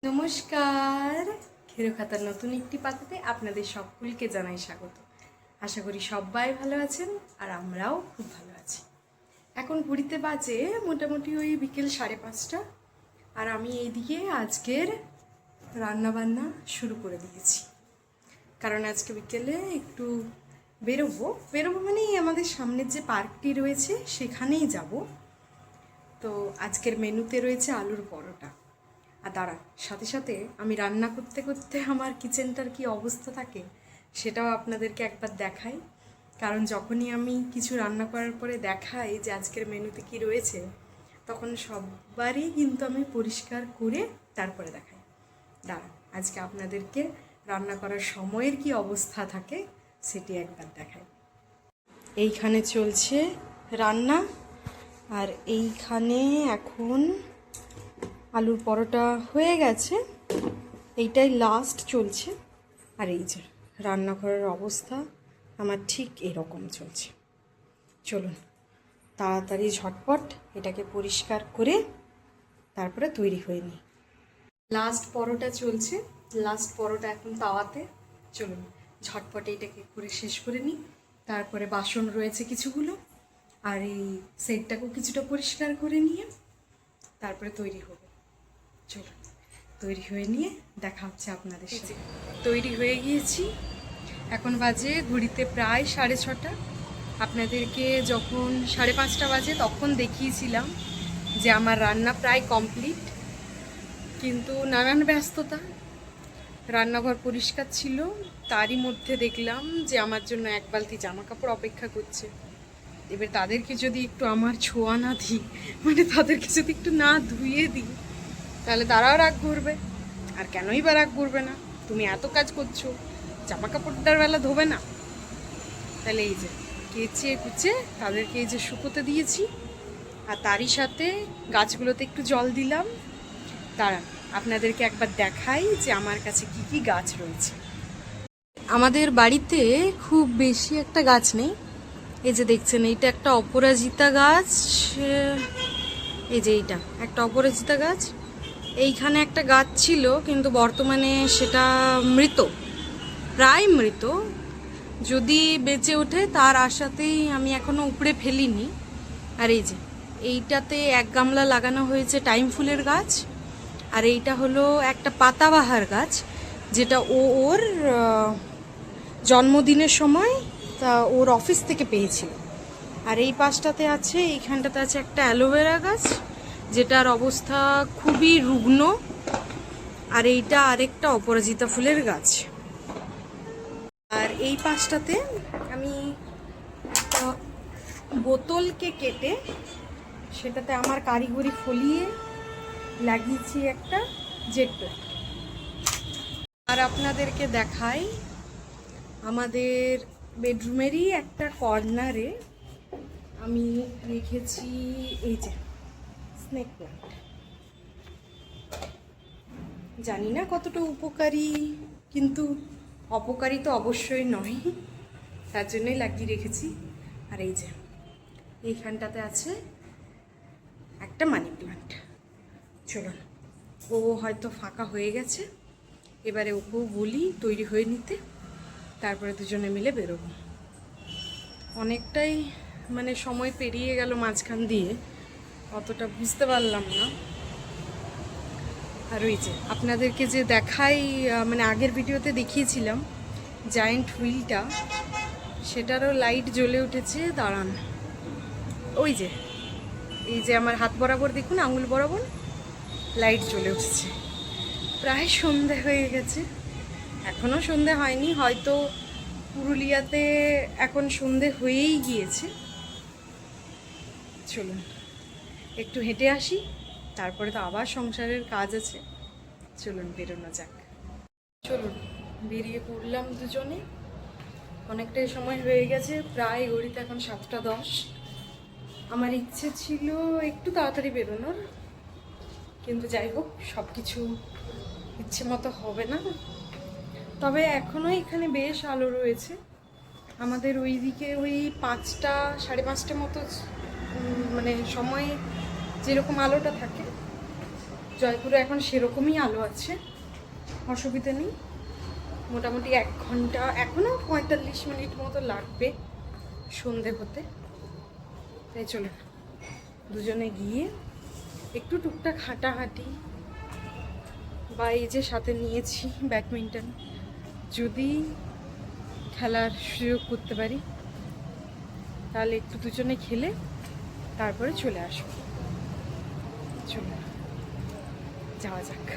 নমস্কার, খেরো খাতার নতুন একটি পাতাতে আপনাদের সকলকে জানাই স্বাগত। আশা করি সবাই ভালো আছেন আর আমরাও খুব ভালো আছি। এখন ঘড়িতে বাজে মোটামুটি ওই বিকেল 5:30, আর আমি এইদিকে আজকের রান্নাবান্না শুরু করে দিয়েছি। কারণ আজকে বিকেলে একটু বেরোবো মানে আমাদের সামনের যে পার্কটি রয়েছে সেখানেই যাব। তো আজকের মেনুতে রয়েছে আলুর পরোটা। আর দাঁড়া, সাথে সাথে আমি রান্না করতে করতে আমার কিচেনটার কি অবস্থা থাকে সেটাও আপনাদেরকে একবার দেখাই। কারণ যখনই আমি কিছু রান্না করার পরে দেখাই যে আজকের মেনুতে কি রয়েছে, তখন সববারই কিন্তু আমি পরিষ্কার করে তারপরে দেখাই। দাঁড়া, আজকে আপনাদেরকে রান্না করার সময়ের কি অবস্থা থাকে সেটি একবার দেখাই। এইখানে চলছে রান্না, আর এইখানে এখন আলুর পরোটা হয়ে গেছে, এইটাই লাস্ট চলছে। আর এই যে রান্নাঘরের অবস্থা আমার ঠিক এরকম চলছে। চলুন তাড়াতাড়ি ঝটপট এটাকে পরিষ্কার করে তারপরে তৈরি হয়ে নিই। লাস্ট পরোটা চলছে, লাস্ট পরোটা এখন তাওয়াতে। চলুন ঝটপট এটাকে করে শেষ করে নিই। তারপরে বাসন রয়েছে কিছুগুলো, আর এই সেটটাকেও কিছুটা পরিষ্কার করে নিয়ে তারপরে তৈরি হবে। চলুন তৈরি হয়ে নিয়ে দেখা হচ্ছে আপনাদের সাথে। তৈরি হয়ে গিয়েছি, এখন বাজে ঘড়িতে প্রায় 6:30। আপনাদেরকে যখন 5:30 বাজে তখন দেখিয়েছিলাম যে আমার রান্না প্রায় কমপ্লিট, কিন্তু নানান ব্যস্ততা, রান্নাঘর পরিষ্কার ছিল, তারই মধ্যে দেখলাম যে আমার জন্য এক বালতি জামা কাপড় অপেক্ষা করছে। এবার তাদেরকে যদি একটু আমার ছোঁয়া না দিই, মানে তাদেরকে যদি একটু না ধুয়ে দিই, তাহলে তারাও রাগ করবে। আর কেনই বা রাগ করবে না? তুমি এত কাজ করছো, জামা কাপড়টার বেলা ধোবে না? তাহলে এই যে কেচে কুচে তাদেরকে এই যে শুকোতে দিয়েছি, আর তারই সাথে গাছগুলোতে একটু জল দিলাম। দাঁড়ান আপনাদেরকে একবার দেখাই যে আমার কাছে কি কি গাছ রয়েছে। আমাদের বাড়িতে খুব বেশি একটা গাছ নেই। এই যে দেখছেন, এইটা একটা অপরাজিতা গাছ, এই যে এইটা একটা অপরাজিতা গাছ। এইখানে একটা গাছ ছিল, কিন্তু বর্তমানে সেটা মৃত, প্রায় মৃত। যদি বেঁচে ওঠে তার আশাতেই আমি এখনো উপড়ে ফেলিনি। আর এই যে এইটাতে 1 গামলা লাগানো হয়েছে টাইম ফুলের গাছ, আর এইটা হলো একটা পাতাবাহার গাছ, যেটা ওর জন্মদিনের সময় তা ওর অফিস থেকে পেয়েছিল। আর এই পাশটাতে আছে, এইখানটাতে আছে একটা অ্যালোভেরা গাছ, যেটার অবস্থা খুবই রুগ্ন। আর এইটা আরেকটা অপরাজিতা ফুলের গাছ। আর এই পাশটাতে আমি একটা বোতলকে কেটে সেটাতে আমার কারিগরি ফলিয়ে লাগিয়েছি একটা জেট প্ল্যান্ট। আর আপনাদেরকে দেখাই, আমাদের বেডরুমেরই একটা কর্নারে আমি রেখেছি এই যে স্নেক প্ল্যান্ট। জানি না কতটা উপকারী, কিন্তু অপকারী তো অবশ্যই নয়, তার জন্যই লাগিয়ে রেখেছি। আর এই যে এইখানটাতে আছে একটা মানি প্ল্যান্ট। চলুন, ও হয়তো ফাঁকা হয়ে গেছে, এবারে ওকেও বলি তৈরি হয়ে নিতে, তারপরে দুজনে মিলে বেরোবো। অনেকটাই মানে সময় পেরিয়ে গেল মাঝখান দিয়ে, অতটা বুঝতে পারলাম না। আর ওই যে আপনাদেরকে যে দেখাই, মানে আগের ভিডিওতে দেখিয়েছিলাম জায়েন্ট হুইলটা, সেটারও লাইট জ্বলে উঠেছে। দাঁড়ান, ওই যে এই যে আমার হাত বরাবর দেখুন, আঙুল বরাবর লাইট জ্বলে উঠেছে। প্রায় সন্ধে হয়ে গেছে, এখনও সন্ধে হয়নি, হয়তো পুরুলিয়াতে এখন সন্ধে হয়েই গিয়েছে। চলুন একটু হেঁটে আসি, তারপরে তো আবার সংসারের কাজ আছে। চলুন বেরোনো যাক। চলুন বেরিয়ে পড়লাম দুজনে। অনেকটাই সময় হয়ে গেছে, প্রায় ঘড়িতে এখন 7:10। আমার ইচ্ছে ছিল একটু তাড়াতাড়ি বেরোনোর, কিন্তু যাই হোক সব কিছু ইচ্ছে মতো হবে না। তবে এখনও এখানে বেশ আলো রয়েছে। আমাদের ওই দিকে ওই 5টা 5:30 মতো মানে সময় যেরকম আলোটা থাকে, জয়পুরে এখন সেরকমই আলো আছে, অসুবিধা নেই। মোটামুটি 1 ঘন্টা, এখনও 45 মিনিট মতো লাগবে সন্ধে হতে। তাই চলো দুজনে গিয়ে একটু টুকটাক হাঁটাহাঁটি, বা এই যে সাথে নিয়েছি ব্যাডমিন্টন, যদি খেলার সুযোগ করতে পারি তাহলে একটু দুজনে খেলে তারপরে চলে আসবো। চলো যাওয়া যাক।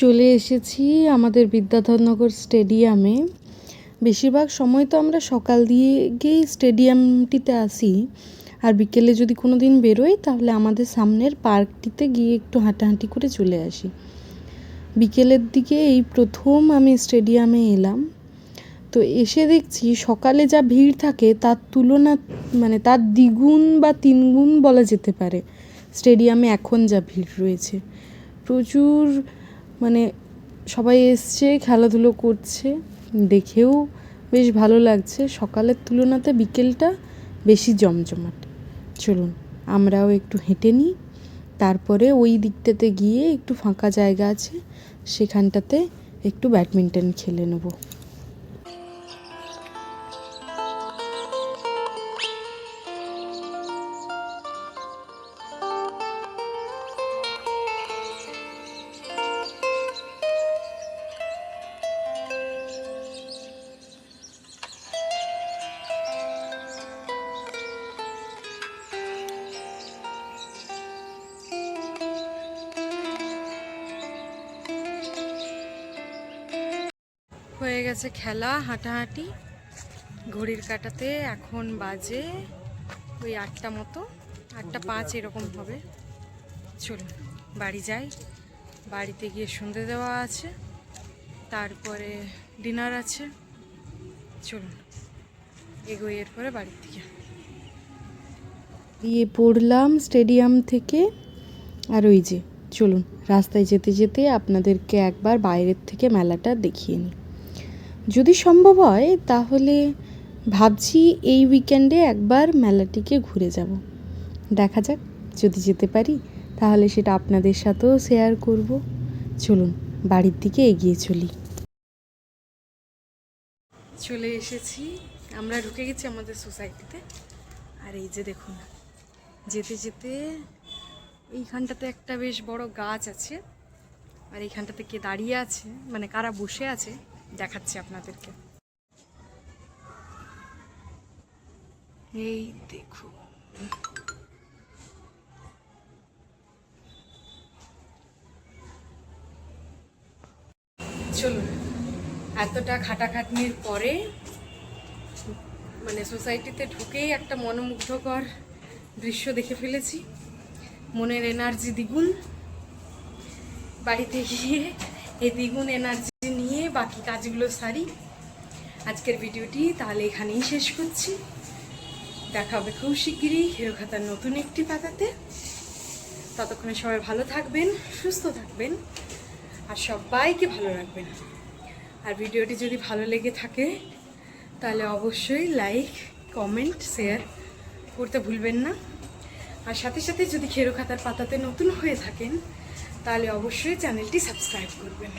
চলে এসেছি আমাদের বিদ্যাধরনগর স্টেডিয়ামে। বেশিরভাগ সময় তো আমরা সকাল দিকেই স্টেডিয়ামটিতে আসি, আর বিকেলে যদি কোনো দিন বেরোই তাহলে আমাদের সামনের পার্কটিতে গিয়ে একটু হাঁটাহাঁটি করে চলে আসি। বিকেলের দিকে এই প্রথম আমি স্টেডিয়ামে এলাম, তো এসে দেখছি সকালে যা ভিড় থাকে তার তুলনা, মানে তার দ্বিগুণ বা তিনগুণ বলা যেতে পারে স্টেডিয়ামে এখন যা ভিড় রয়েছে। প্রচুর, মানে সবাই এসছে, খেলাধুলো করছে, দেখেও বেশ ভালো লাগছে। সকালের তুলনাতে বিকেলটা বেশি জমজমাট। চলুন আমরাও একটু হেঁটে নিই, তারপরে ওই দিকটাতে গিয়ে একটু ফাঁকা জায়গা আছে সেখানটাতে একটু ব্যাডমিন্টন খেলে নেব। হয়ে গেছে খেলা, হাঁটাহাঁটি। ঘড়ির কাঁটাতে এখন বাজে ওই 8টা মতো, 8টা 5 এরকম হবে। চলুন বাড়ি যাই, বাড়িতে গিয়ে সন্ধে দেওয়া আছে, তারপরে ডিনার আছে। চলুন এগোই এরপরে বাড়ির দিকে। দিয়ে পড়লাম স্টেডিয়াম থেকে, আর ওই যে চলুন রাস্তায় যেতে যেতে আপনাদেরকে একবার বাইরের থেকে মেলাটা দেখিয়ে নিই। যদি সম্ভব হয় তাহলে ভাবছি এই উইকেন্ডে একবার মেলাটিকে ঘুরে যাব। দেখা যাক, যদি যেতে পারি তাহলে সেটা আপনাদের সাথেও শেয়ার করব। চলুন বাড়ির দিকে এগিয়ে চলি। চলে এসেছি, আমরা ঢুকে গেছি আমাদের সোসাইটিতে। আর এই যে দেখুন, যেতে যেতে এইখানটাতে একটা বেশ বড় গাছ আছে, আর এইখানটাতে কে দাঁড়িয়ে আছে, মানে কারা বসে আছে দেখাচ্ছি আপনাদেরকে। এই দেখুন, চলুন এতটা খাটাখাটনির পরে মানে সোসাইটিতে ঢুকেই একটা মনোমুগ্ধকর দৃশ্য দেখে ফেলেছি। মনের এনার্জি দ্বিগুণ। বাড়িতে গিয়ে এই দ্বিগুণ এনার্জি নিয়ে বাকি কাজগুলো সারি। আজকের ভিডিওটি তাহলে এখানেই শেষ করছি। দেখা হবে খুব শিগগিরই হেরোখাতার নতুন একটি পাতাতে। ততক্ষণে সবাই ভালো থাকবেন, সুস্থ থাকবেন, আর সবাইকে ভালো রাখবেন। আর ভিডিওটি যদি ভালো লেগে থাকে তাহলে অবশ্যই লাইক, কমেন্ট, শেয়ার করতে ভুলবেন না। আর সাথে সাথে যদি হেরোখাতার পাতাতে নতুন হয়ে থাকেন তাহলে অবশ্যই চ্যানেলটি সাবস্ক্রাইব করবেন।